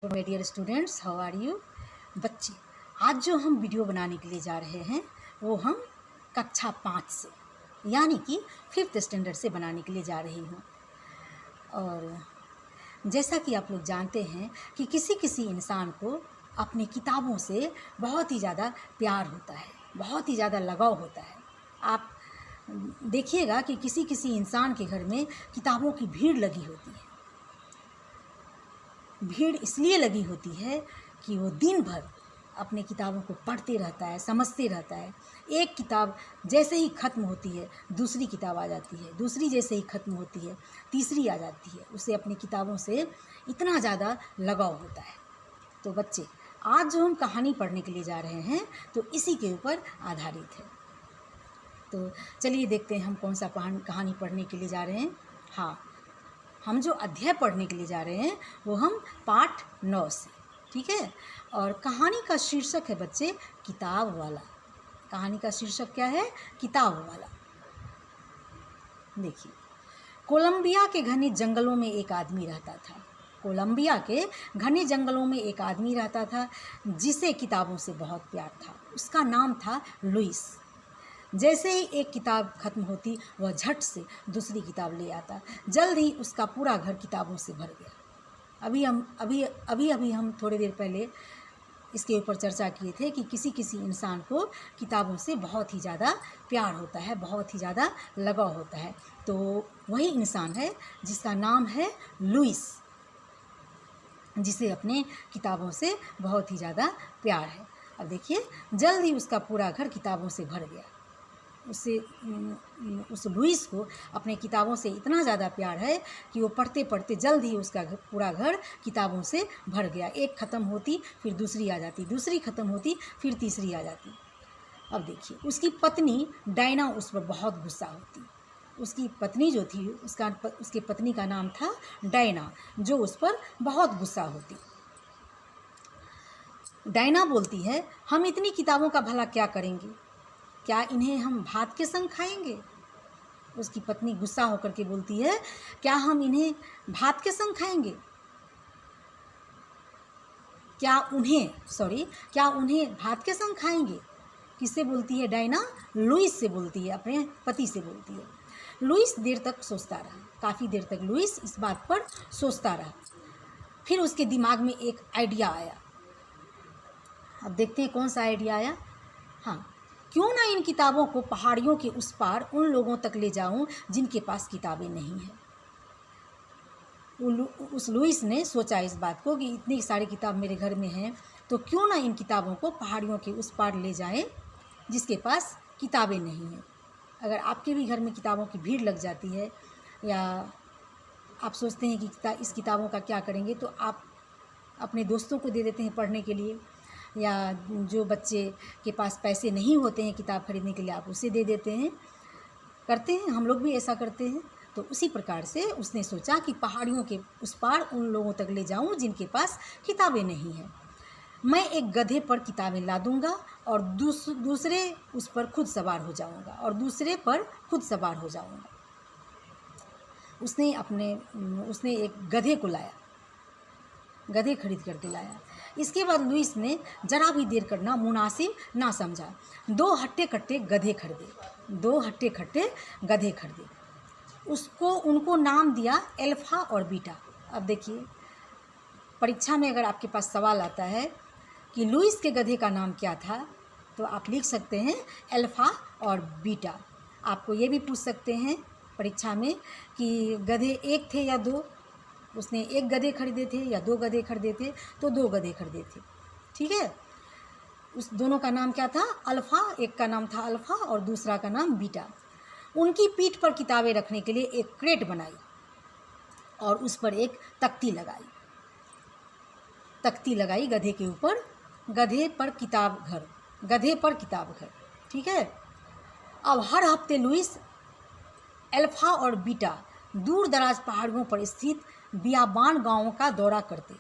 My dear students, how are you. बच्चे, आज जो हम वीडियो बनाने के लिए जा रहे हैं वो हम कक्षा 5 से यानी कि 5th स्टैंडर्ड से बनाने के लिए जा रही हूँ। और जैसा कि आप लोग जानते हैं कि किसी किसी इंसान को अपने किताबों से बहुत ही ज़्यादा प्यार होता है, बहुत ही ज़्यादा लगाव होता है। आप देखिएगा कि किसी किसी इंसान के घर में किताबों की भीड़ लगी होती है। भीड़ इसलिए लगी होती है कि वो दिन भर अपने किताबों को पढ़ते रहता है, समझते रहता है। एक किताब जैसे ही ख़त्म होती है दूसरी किताब आ जाती है, दूसरी जैसे ही ख़त्म होती है तीसरी आ जाती है। उसे अपनी किताबों से इतना ज़्यादा लगाव होता है। तो बच्चे, आज जो हम कहानी पढ़ने के लिए जा रहे हैं तो इसी के ऊपर आधारित है। तो चलिए देखते हैं हम कौन सा कहानी पढ़ने के लिए जा रहे हैं। हाँ, हम जो अध्याय पढ़ने के लिए जा रहे हैं वो हम पाठ 9 से, ठीक है। और कहानी का शीर्षक है बच्चे किताब वाला। कहानी का शीर्षक क्या है? किताब वाला। देखिए, कोलंबिया के घने जंगलों में एक आदमी रहता था। कोलंबिया के घने जंगलों में एक आदमी रहता था जिसे किताबों से बहुत प्यार था। उसका नाम था लुइस। जैसे ही एक किताब खत्म होती वह झट से दूसरी किताब ले आता। जल्द ही उसका पूरा घर किताबों से भर गया। अभी हम थोड़ी देर पहले इसके ऊपर चर्चा किए थे कि किसी किसी इंसान को किताबों से बहुत ही ज़्यादा प्यार होता है, बहुत ही ज़्यादा लगाव होता है। तो वही इंसान है जिसका नाम है लुइस, जिसे अपने किताबों से बहुत ही ज़्यादा प्यार है। अब देखिए, जल्द ही उसका पूरा घर किताबों से भर गया। उस लुइस को अपने किताबों से इतना ज़्यादा प्यार है कि वो पढ़ते पढ़ते जल्द ही उसका पूरा घर किताबों से भर गया। एक ख़त्म होती फिर दूसरी आ जाती, दूसरी ख़त्म होती फिर तीसरी आ जाती। अब देखिए, उसकी पत्नी डायना उस पर बहुत गुस्सा होती। उसकी पत्नी जो थी उसके पत्नी का नाम था डायना, जो उस पर बहुत गुस्सा होती। डायना बोलती है, हम इतनी किताबों का भला क्या करेंगे? क्या इन्हें हम भात के संग खाएंगे? उसकी पत्नी गुस्सा होकर के बोलती है, क्या हम इन्हें भात के संग खाएंगे? क्या उन्हें भात के संग खाएंगे? किससे बोलती है डायना? लुइस से बोलती है, अपने पति से बोलती है। लुइस देर तक सोचता रहा, काफ़ी देर तक लुइस इस बात पर सोचता रहा। फिर उसके दिमाग में एक आइडिया आया। अब देखते हैं कौन सा आइडिया आया। हाँ, क्यों ना इन किताबों को पहाड़ियों के उस पार उन लोगों तक ले जाऊं जिनके पास किताबें नहीं हैं। उस लुइस ने सोचा इस बात को कि इतनी सारी किताब मेरे घर में हैं, तो क्यों ना इन किताबों को पहाड़ियों के उस पार ले जाएं जिसके पास किताबें नहीं हैं। अगर आपके भी घर में किताबों की भीड़ लग जाती है या आप सोचते हैं कि इस किताबों का क्या करेंगे, तो आप अपने दोस्तों को दे देते हैं पढ़ने के लिए, या जो बच्चे के पास पैसे नहीं होते हैं किताब खरीदने के लिए आप उसे दे देते हैं। करते हैं, हम लोग भी ऐसा करते हैं। तो उसी प्रकार से उसने सोचा कि पहाड़ियों के उस पार उन लोगों तक ले जाऊं जिनके पास किताबें नहीं हैं। मैं एक गधे पर किताबें ला दूंगा और दूसरे उस पर खुद सवार हो जाऊंगा और दूसरे पर खुद सवार हो जाऊंगा। उसने एक गधे को लाया, गधे खरीद करके लाया। इसके बाद लुइस ने जरा भी देर करना मुनासिब ना समझा। 2 हट्टे कट्टे गधे खरीदे। उनको नाम दिया अल्फा और बीटा। अब देखिए, परीक्षा में अगर आपके पास सवाल आता है कि लुइस के गधे का नाम क्या था, तो आप लिख सकते हैं अल्फा और बीटा। आपको ये भी पूछ सकते हैं परीक्षा में कि गधे एक थे या 2। उसने 1 गधे खरीदे थे या 2 गधे खरीदे थे, तो 2 गधे खरीदे थे, ठीक है। उस दोनों का नाम क्या था? अल्फ़ा। एक का नाम था अल्फ़ा और दूसरा का नाम बीटा। उनकी पीठ पर किताबें रखने के लिए एक क्रेट बनाई और उस पर एक तख्ती लगाई गधे के ऊपर। गधे पर किताब घर, ठीक है। अब हर हफ्ते लुइस अल्फ़ा और बीटा दूर दराज पहाड़ियों पर स्थित बियाबान गांवों का दौरा करते।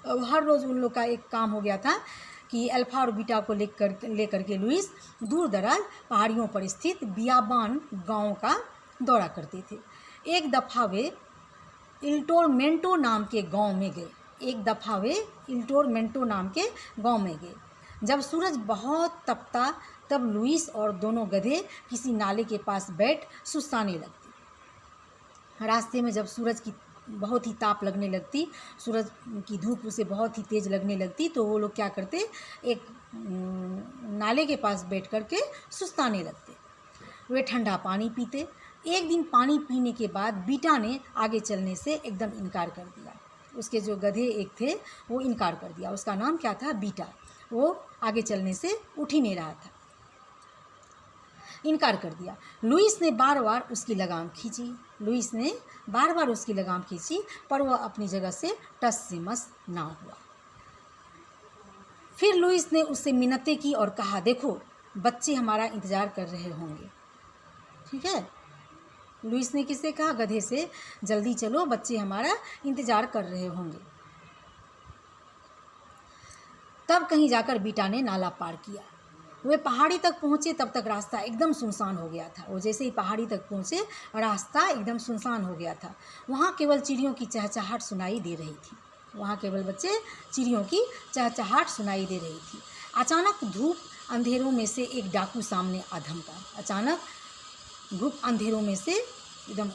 अब हर रोज़ उन लोग का एक काम हो गया था कि अल्फ़ा और बीटा को लेकर के लुइस दूर दराज पहाड़ियों पर स्थित बियाबान गांवों का दौरा करते थे। एक दफ़ा वे इल्टोरमेंटो नाम के गांव में गए। एक दफ़ा वे इल्टोरमेंटो नाम के गांव में गए। जब सूरज बहुत तपता तब लुइस और दोनों गधे किसी नाले के पास बैठ सुस्ताने लगते। रास्ते में जब सूरज की बहुत ही ताप लगने लगती, सूरज की धूप उसे बहुत ही तेज़ लगने लगती, तो वो लोग क्या करते, एक नाले के पास बैठ कर के सुस्ताने लगते। वे ठंडा पानी पीते। एक दिन पानी पीने के बाद बीटा ने आगे चलने से एकदम इनकार कर दिया। उसके जो गधे एक थे वो इनकार कर दिया। उसका नाम क्या था, बीटा। वो आगे चलने से उठ ही नहीं रहा था, इनकार कर दिया। लुइस ने बार बार उसकी लगाम खींची, पर वह अपनी जगह से टस से मस ना हुआ। फिर लुइस ने उससे मिन्नतें की और कहा, देखो बच्चे हमारा इंतज़ार कर रहे होंगे। ठीक है, लुइस ने किससे कहा, गधे से, जल्दी चलो बच्चे हमारा इंतज़ार कर रहे होंगे। तब कहीं जाकर बीटा ने नाला पार किया। वे पहाड़ी तक पहुँचे तब तक रास्ता एकदम सुनसान हो गया था। वो जैसे ही पहाड़ी तक पहुँचे रास्ता एकदम सुनसान हो गया था। वहाँ केवल चिड़ियों की चहचहाहट सुनाई दे रही थी। चिड़ियों की थी। अचानक धूप अंधेरों में से एक डाकू सामने आ धमका। धूप अंधेरों में से, एकदम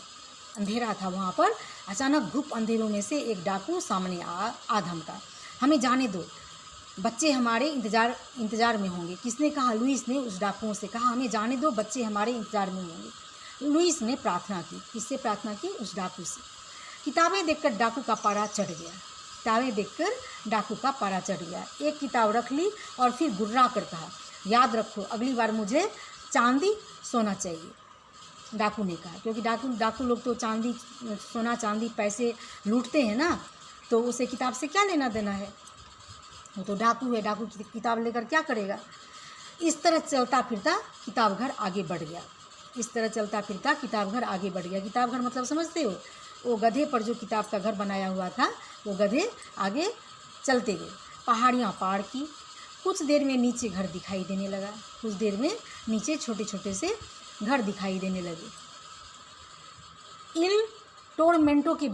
अंधेरा था वहाँ पर, अचानक धूप अंधेरों में से एक डाकू सामने आ धमका। हमें जाने दो, बच्चे हमारे इंतज़ार में होंगे। किसने कहा, लुइस ने उस डाकुओं से कहा, हमें जाने दो, बच्चे हमारे इंतज़ार में होंगे। लुइस ने प्रार्थना की। किससे प्रार्थना की, उस डाकू से। किताबें देखकर डाकू का पारा चढ़ गया। एक किताब रख ली और फिर गुर्रा कर कहा, याद रखो अगली बार मुझे चांदी सोना चाहिए। डाकू ने कहा, क्योंकि डाकू लोग तो सोना चांदी पैसे लूटते हैं ना, तो उसे किताब से क्या लेना देना है, वो तो डाकू है। डाकू की किताब लेकर क्या करेगा। इस तरह चलता फिरता किताब घर आगे बढ़ गया। किताब घर मतलब समझते हो, वो गधे पर जो किताब का घर बनाया हुआ था, वो गधे आगे चलते गए। पहाड़ियाँ पार की। कुछ देर में नीचे घर दिखाई देने लगा। छोटे छोटे से घर दिखाई देने लगे। इल टोरमेंटो के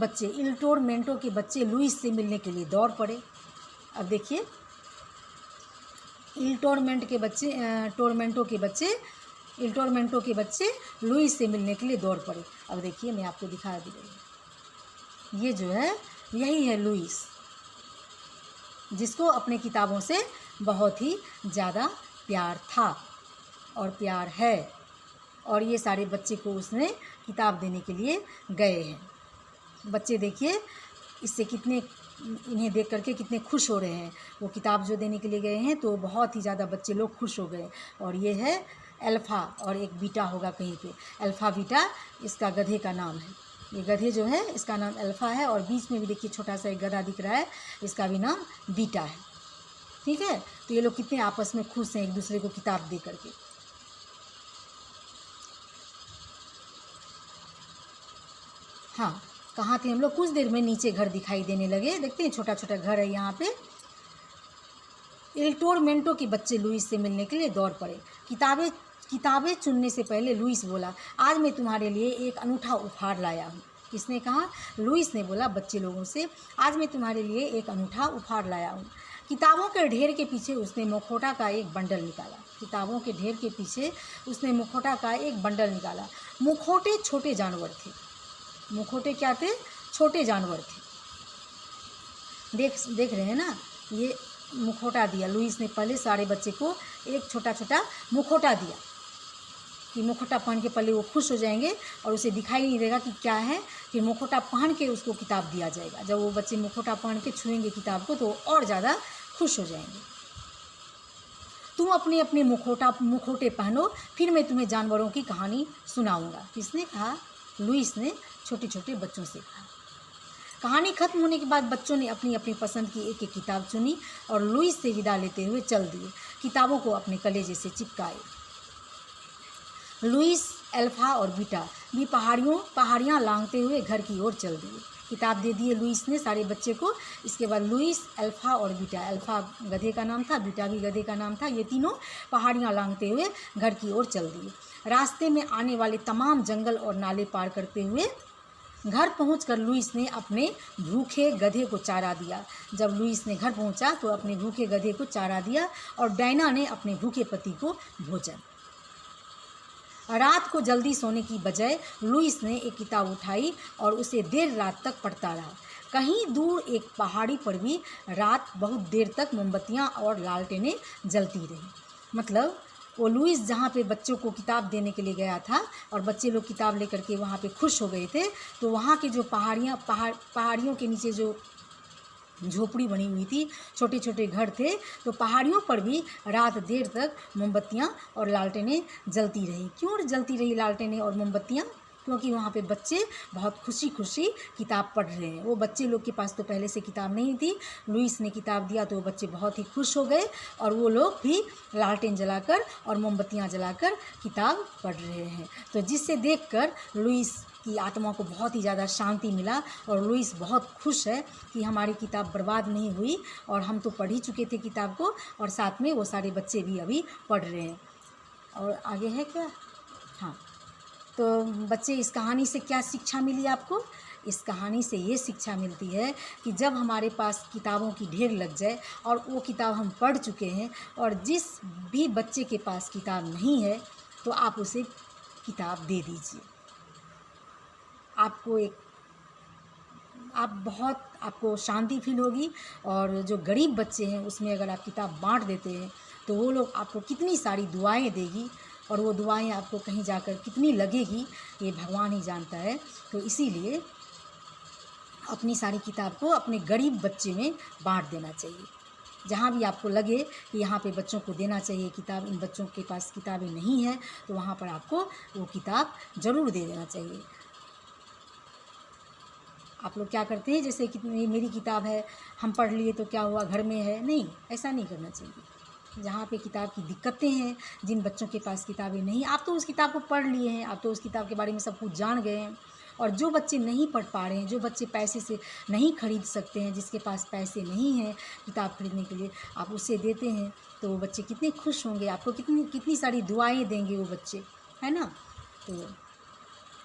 बच्चे लुइस से मिलने के लिए दौड़ पड़े। अब देखिए, टोरमेंटो के बच्चे लुइस से मिलने के लिए दौड़ पड़े। अब देखिए, मैं आपको दिखा दी गई, ये जो है यही है लुइस, जिसको अपने किताबों से बहुत ही ज़्यादा प्यार था और प्यार है। और ये सारे बच्चे को उसने किताब देने के लिए गए हैं। बच्चे देखिए इन्हें देख करके कितने खुश हो रहे हैं। वो किताब जो देने के लिए गए हैं तो बहुत ही ज़्यादा बच्चे लोग खुश हो गए। और ये है अल्फ़ा और एक बीटा होगा कहीं पे, अल्फ़ा बीटा इसका गधे का नाम है। ये गधे जो है इसका नाम अल्फ़ा है, और बीच में भी देखिए छोटा सा एक गधा दिख रहा है, इसका भी नाम बीटा है। ठीक है, तो ये लोग कितने आपस में खुश हैं एक दूसरे को किताब दे करके। हाँ, कहाँ थे हम लोग, कुछ देर में नीचे घर दिखाई देने लगे। देखते हैं छोटा छोटा घर है यहाँ पे। टोरमेंटो के बच्चे लुइस से मिलने के लिए दौड़ पड़े। किताबें चुनने से पहले लुइस बोला, आज मैं तुम्हारे लिए एक अनूठा उपहार लाया हूँ। किसने कहा, लुइस ने बोला बच्चे लोगों से, आज मैं तुम्हारे लिए एक अनूठा उपहार लाया हूँ। किताबों के ढेर के पीछे उसने मुखौटा का एक बंडल निकाला। मुखौटे छोटे जानवर थे। मुखौटे क्या थे, छोटे जानवर थे। देख रहे हैं ना, ये मुखौटा दिया लुइस ने। पहले सारे बच्चे को एक छोटा छोटा मुखौटा दिया कि मुखौटा पहन के पहले वो खुश हो जाएंगे और उसे दिखाई नहीं देगा कि क्या है। फिर मुखौटा पहन के उसको किताब दिया जाएगा। जब वो बच्चे मुखौटा पहन के छुएंगे किताब को तो और ज़्यादा खुश हो जाएंगे। तुम अपने अपने मुखौटे पहनो, फिर मैं तुम्हें जानवरों की कहानी सुनाऊंगा। किसने कहा, लुइस ने छोटे छोटे बच्चों से कहा। कहानी खत्म होने के बाद बच्चों ने अपनी अपनी पसंद की एक एक किताब चुनी और लुइस से विदा लेते हुए चल दिए। किताबों को अपने कलेजे से चिपकाए। लुइस, अल्फ़ा और बीटा भी पहाड़ियाँ लांघते हुए घर की ओर चल दिए। किताब दे दिए लुइस ने सारे बच्चे को। इसके बाद लुइस, अल्फ़ा और बीटा, अल्फ़ा गधे का नाम था, बीटा भी गधे का नाम था, ये तीनों पहाड़ियाँ लांघते हुए घर की ओर चल दिए। रास्ते में आने वाले तमाम जंगल और नाले पार करते हुए घर पहुंचकर लुईस ने अपने भूखे गधे को चारा दिया। जब लुईस ने घर पहुंचा तो अपने भूखे गधे को चारा दिया और डायना ने अपने भूखे पति को भोजन। रात को जल्दी सोने की बजाय लुईस ने एक किताब उठाई और उसे देर रात तक पढ़ता रहा। कहीं दूर एक पहाड़ी पर भी रात बहुत देर तक मोमबत्तियाँ और लालटेनें जलती रही। मतलब वो लुईस जहाँ पे बच्चों को किताब देने के लिए गया था और बच्चे लोग किताब लेकर के वहाँ पे खुश हो गए थे, तो वहाँ के जो पहाड़ियों के नीचे जो झोपड़ी बनी हुई थी, छोटे छोटे घर थे, तो पहाड़ियों पर भी रात देर तक मोमबत्तियाँ और लालटेनें जलती रही। क्यों जलती रही लालटेनें और मोमबत्तियाँ? क्योंकि वहाँ पे बच्चे बहुत खुशी खुशी किताब पढ़ रहे हैं। वो बच्चे लोग के पास तो पहले से किताब नहीं थी, लुईस ने किताब दिया तो वो बच्चे बहुत ही खुश हो गए और वो लोग भी लालटेन जलाकर और मोमबत्तियाँ जलाकर किताब पढ़ रहे हैं। तो जिससे देखकर लुईस की आत्मा को बहुत ही ज़्यादा शांति मिला और लुईस बहुत खुश है कि हमारी किताब बर्बाद नहीं हुई और हम तो पढ़ ही चुके थे किताब को, और साथ में वो सारे बच्चे भी अभी पढ़ रहे हैं। और आगे है क्या? हाँ, तो बच्चे, इस कहानी से क्या शिक्षा मिली आपको? इस कहानी से ये शिक्षा मिलती है कि जब हमारे पास किताबों की ढेर लग जाए और वो किताब हम पढ़ चुके हैं और जिस भी बच्चे के पास किताब नहीं है तो आप उसे किताब दे दीजिए। आपको शांति फील होगी। और जो गरीब बच्चे हैं उसमें अगर आप किताब बांट देते हैं तो वो लोग आपको कितनी सारी दुआएं देगी और वो दुआएं आपको कहीं जाकर कितनी लगेगी ये भगवान ही जानता है। तो इसीलिए अपनी सारी किताब को अपने गरीब बच्चे में बांट देना चाहिए। जहाँ भी आपको लगे कि यहाँ पे बच्चों को देना चाहिए किताब, इन बच्चों के पास किताबें नहीं हैं, तो वहाँ पर आपको वो किताब ज़रूर दे देना चाहिए। आप लोग क्या करते हैं, जैसे कि मेरी किताब है, हम पढ़ लिए तो क्या हुआ, घर में है, नहीं, ऐसा नहीं करना चाहिए। जहाँ पे किताब की दिक्कतें हैं, जिन बच्चों के पास किताबें नहीं, आप तो उस किताब को पढ़ लिए हैं, आप तो उस किताब के बारे में सब कुछ जान गए हैं। और जो बच्चे नहीं पढ़ पा रहे हैं, जो बच्चे पैसे से नहीं खरीद सकते हैं, जिसके पास पैसे नहीं हैं किताब खरीदने के लिए, आप उसे देते हैं तो वो बच्चे कितने खुश होंगे, आपको कितनी सारी दुआएं देंगे वो बच्चे, है ना। तो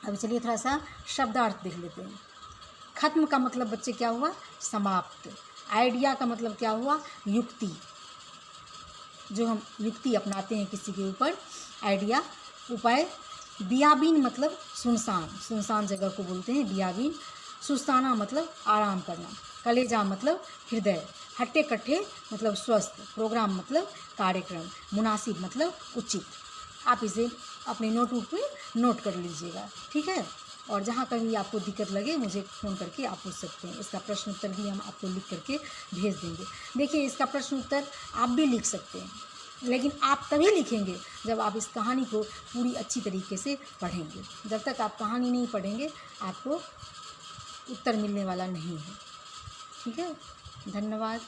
अब चलिए थोड़ा सा शब्दार्थ देख लेते हैं। खत्म का मतलब बच्चे क्या हुआ, समाप्त। आइडिया का मतलब क्या हुआ, युक्ति, जो हम युक्ति अपनाते हैं किसी के ऊपर, आइडिया, उपाय। बियाबीन मतलब सुनसान जगह को बोलते हैं बियाबीन। सुस्ताना मतलब आराम करना। कलेजा मतलब हृदय। हट्टे कट्ठे मतलब स्वस्थ। प्रोग्राम मतलब कार्यक्रम। मुनासिब मतलब उचित। आप इसे अपने नोटबुक में नोट कर लीजिएगा, ठीक है। और जहाँ कहीं आपको दिक्कत लगे मुझे फ़ोन करके आप पूछ सकते हैं। इसका प्रश्न उत्तर भी हम आपको लिख करके भेज देंगे। देखिए, इसका प्रश्न उत्तर आप भी लिख सकते हैं, लेकिन आप तभी लिखेंगे जब आप इस कहानी को पूरी अच्छी तरीके से पढ़ेंगे। जब तक आप कहानी नहीं पढ़ेंगे आपको उत्तर मिलने वाला नहीं है, ठीक है। धन्यवाद।